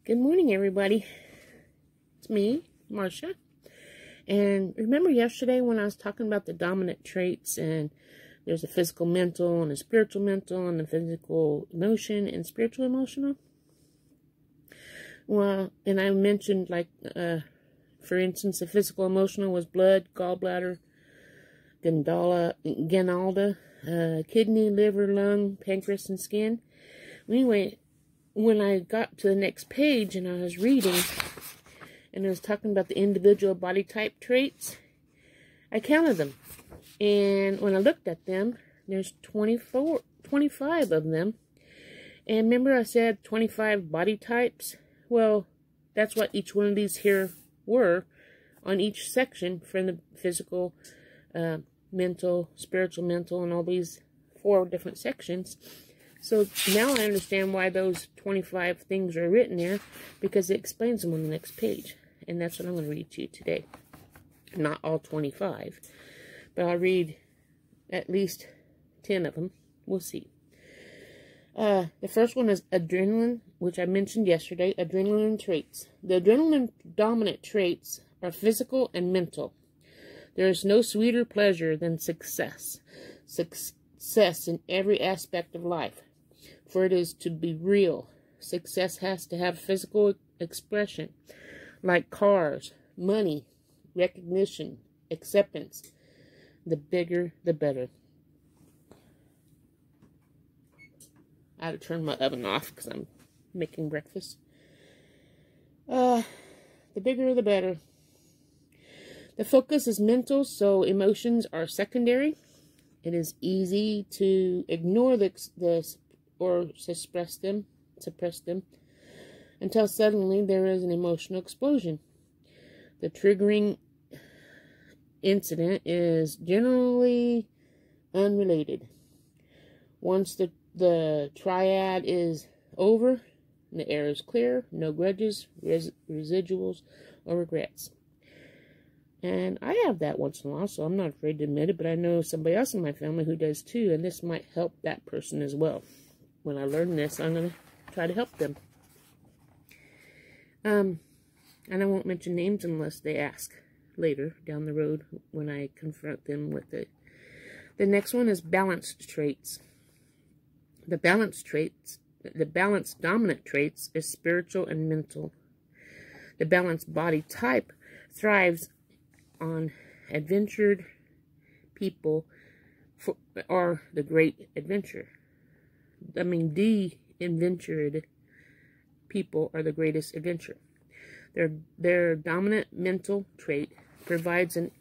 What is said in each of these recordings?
Good morning, everybody. It's me, Marcia. And remember yesterday when I was talking about the dominant traits, and there's a physical mental and a spiritual mental and a physical emotion and spiritual emotional? Well, and I mentioned, like, for instance, the physical emotional was blood, gallbladder, gallbladder, kidney, liver, lung, pancreas, and skin. Anyway, when I got to the next page and I was reading, and I was talking about the individual body type traits, I counted them. And when I looked at them, there's 25 of them. And remember I said 25 body types? Well, that's what each one of these here were on each section for the physical, mental, spiritual, mental, and all these 4 different sections. So now I understand why those 25 things are written there, because it explains them on the next page. And that's what I'm going to read to you today. Not all 25, but I'll read at least 10 of them. We'll see. The first one is adrenaline, which I mentioned yesterday. Adrenaline traits. The adrenaline dominant traits are physical and mental. There is no sweeter pleasure than success. Success in every aspect of life. For it is to be real. Success has to have physical expression, like cars, money, recognition, acceptance. The bigger, the better. I had to turn my oven off because I'm making breakfast. The bigger, the better. The focus is mental, so emotions are secondary. It is easy to ignore this or suppress them, until suddenly there is an emotional explosion. The triggering incident is generally unrelated. Once the triad is over, the air is clear, no grudges, residuals, or regrets. And I have that once in a while, so I'm not afraid to admit it, but I know somebody else in my family who does too, and this might help that person as well. When I learn this, I'm going to try to help them. And I won't mention names unless they ask later down the road when I confront them with it. The next one is balanced traits. The balanced dominant traits is spiritual and mental. The balanced body type thrives on adventured people or the great adventure. The adventured people are the greatest adventure. Their dominant mental trait provides an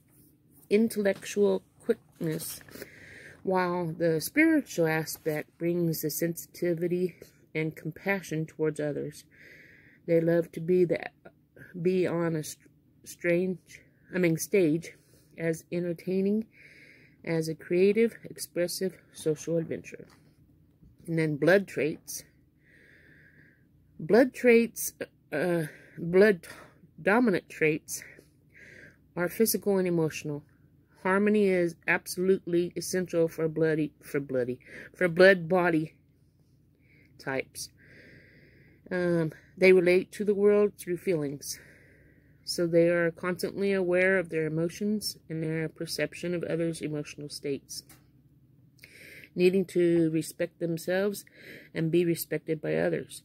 intellectual quickness, while the spiritual aspect brings the sensitivity and compassion towards others. They love to be on a stage as entertaining as a creative, expressive social adventure. And then blood traits. Blood dominant traits are physical and emotional. Harmony is absolutely essential for blood body types. They relate to the world through feelings. So they are constantly aware of their emotions and their perception of others' emotional states. Needing to respect themselves and be respected by others.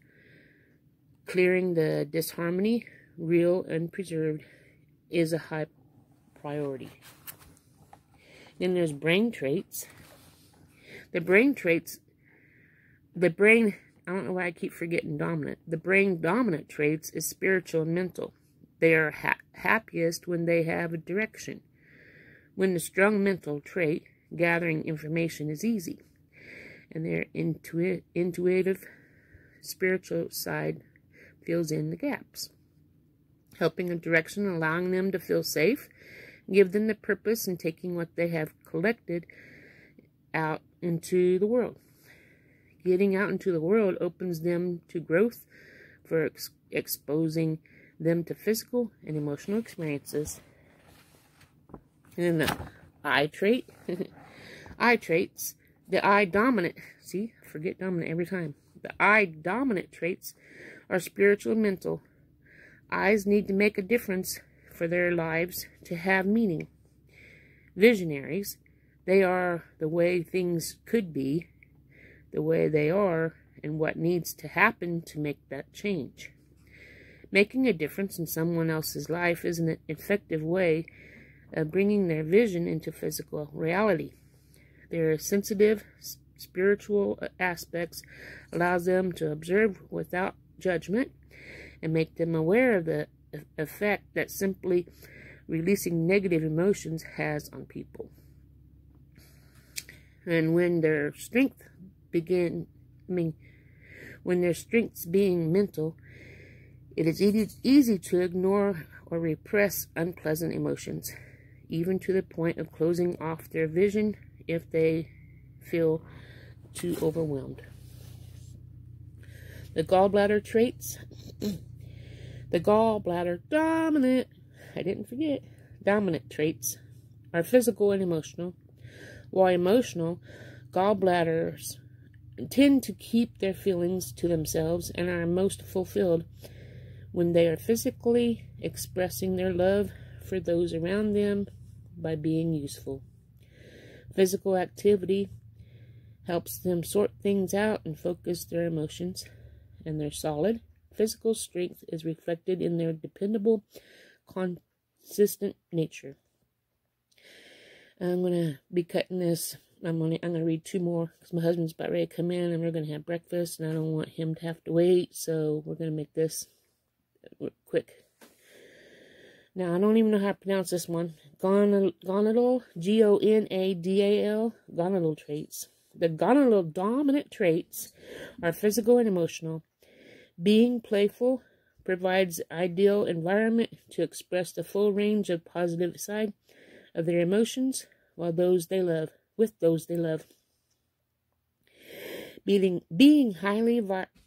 Clearing the disharmony, real and preserved, is a high priority. Then there's brain traits. I don't know why I keep forgetting dominant. The brain dominant traits is spiritual and mental. They are happiest when they have a direction. When the strong mental trait, gathering information, is easy. And their intuitive spiritual side fills in the gaps. Helping a direction, allowing them to feel safe, give them the purpose in taking what they have collected out into the world. Getting out into the world opens them to growth for exposing them to physical and emotional experiences. And then the I trait. I traits. The I dominant. See, I forget dominant every time. The I dominant traits are spiritual and mental. I's need to make a difference for their lives to have meaning. Visionaries, they are the way things could be, the way they are, and what needs to happen to make that change. Making a difference in someone else's life is an effective way of bringing their vision into physical reality. Their sensitive, spiritual aspects allows them to observe without judgment and make them aware of the effect that simply releasing negative emotions has on people. And when their strengths being mental, it is easy to ignore or repress unpleasant emotions, even to the point of closing off their vision if they feel too overwhelmed. The gallbladder traits. The gallbladder dominant traits are physical and emotional. While emotional, gallbladders tend to keep their feelings to themselves and are most fulfilled when they are physically expressing their love for those around them by being useful. Physical activity helps them sort things out and focus their emotions, and their solid physical strength is reflected in their dependable, consistent nature. I'm going to be cutting this. I'm going to read 2 more because my husband's about ready to come in and we're going to have breakfast, and I don't want him to have to wait, so we're going to make this quick. Now, I don't even know how to pronounce this one. Gonadal, G-O-N-A-D-A-L, gonadal traits. The gonadal dominant traits are physical and emotional. Being playful provides ideal environment to express the full range of positive side of their emotions with those they love. Being highly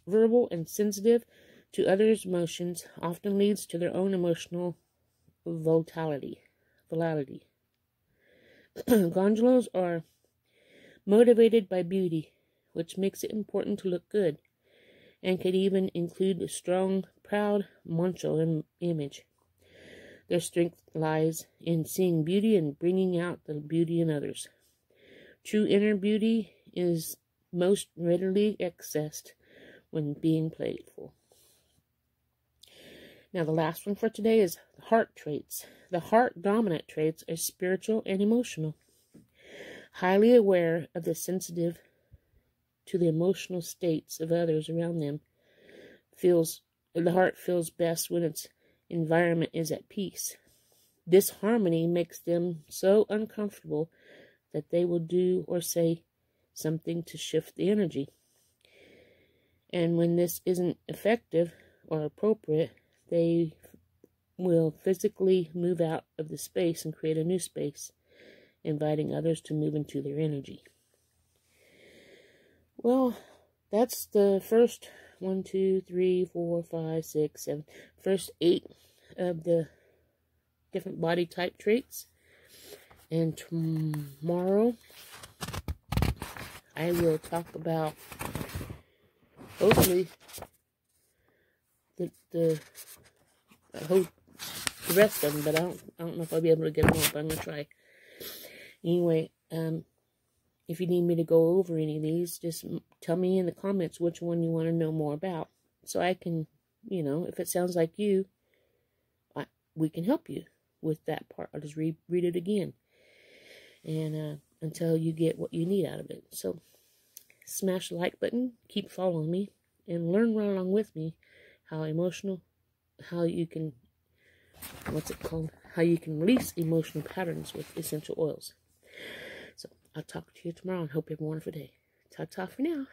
verbal and sensitive to others' emotions often leads to their own emotional volatility. Gondolas are motivated by beauty, which makes it important to look good, and could even include a strong, proud, macho image. Their strength lies in seeing beauty and bringing out the beauty in others. True inner beauty is most readily accessed when being playful. Now, the last one for today is heart traits. The heart dominant traits are spiritual and emotional. Highly aware of the sensitive to the emotional states of others around them, the heart feels best when its environment is at peace. This harmony makes them so uncomfortable that they will do or say something to shift the energy. And when this isn't effective or appropriate, they will physically move out of the space and create a new space, inviting others to move into their energy. Well, that's the first 1, 2, 3, 4, 5, 6, 7, first 8 of the different body type traits. And tomorrow I will talk about, hopefully, the rest of them, but I don't know if I'll be able to get them all, but I'm going to try. Anyway, if you need me to go over any of these, just tell me in the comments which one you want to know more about, so I can, if it sounds like you, we can help you with that part. I'll just read it again, and until you get what you need out of it. So smash the like button, keep following me, and learn right along with me how you can release emotional patterns with essential oils. So I'll talk to you tomorrow and hope you have a wonderful day. Ta-ta for now.